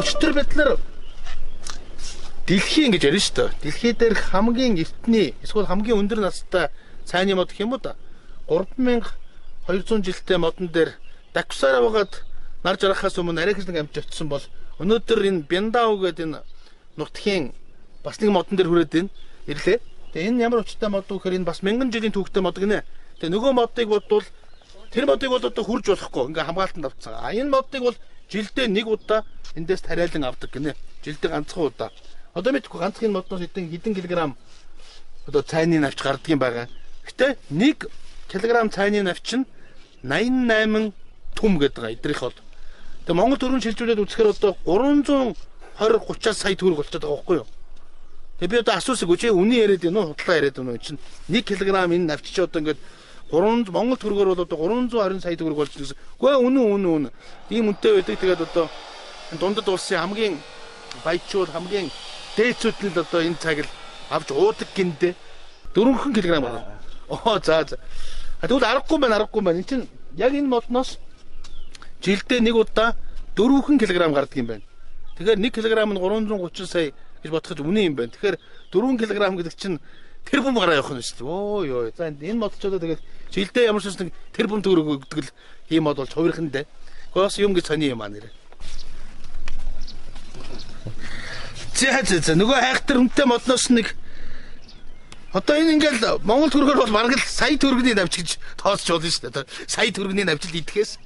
өчтөр бид нар дэлхийн гэж ярина шүү дээ. Дэлхий дээр хамгийн эртний эсвэл хамгийн өндөр настай цайны мод гэх юм уу да. 3200 жилтэй модон дээр Дакусараа байгаад нар жарахаас өмнө арайхс нэг амт очсон бол өнөөдөр энэ Бяндау гэдэг энэ нутгийн бас нэг модон дээр хүрээд байна. Ирлээ. Тэгээ энэ ямар учиртай мод вэ гэхээр энэ бас мянган жилийн түүхтэй мод гинэ. Тэгээ нөгөө модыг бодвол тэр модыг бол одоо хурж болохгүй. Ингээ хамгаалтанд авцсан. Энэ модыг бол жилдээ нэг удаа эндээс тариалан авдаг гинэ. Жилдээ ганцхан удаа. Одоо мэдгүй ганцхан модноос хэдэн килограмм одоо цайны навч гардаг юм байгаа. Гэтэ 1 килограмм цайны навч нь 88 түм гэдэг байгаа эдрийнх бол. Тэгээ Монгол төгрөг шилжүүлээд үзэхээр одоо 320-30 сая төгрөг болчиход байгаа байхгүй юу? Тэгээ би одоо асуусыг үгүй үнэн яриад байна уу, худлаа яриад байна уу чинь 1 кг энэ навч чи одоо ингээд 300 Монгол төгрөгөөр бол одоо 320 сая төгрөг болж гэсэн. Үгүй үнэн. Ийм үнэтэй байдаг. Тэгээд одоо дундад улсын хамгийн баячууд хамгийн дээцүүд нь одоо энэ цаг л авч уудаг гиндэ 4 кг байна. За. Тэгвэл аргагүй байна. Энд чинь яг энэ модноос жилдээ нэг удаа 4 кг гардаг юм байна. Тэгэхээр 1 кг нь 330 сая гэж бодоход үнэн юм байна. Тэгэхээр 4 кг гэдэг чинь тэрбум гараа явах нь шүү дээ. Ой. За энэ мод ч одоо тэгээд жилдээ ямар ч нэг тэрбум төгрөг өгдөг л ийм мод болж хувирхандээ. Гоос юм гэж сони юм аа нэрэ. За нөгөө хайхтар хүнтэй модноос нэг одоо энэ ингээл Монгол төгрөгөөр бол бараг л сая төгрөгийн навч гэж тооцож болно шүү дээ. Сая төгрөгийн навчил идэхээс.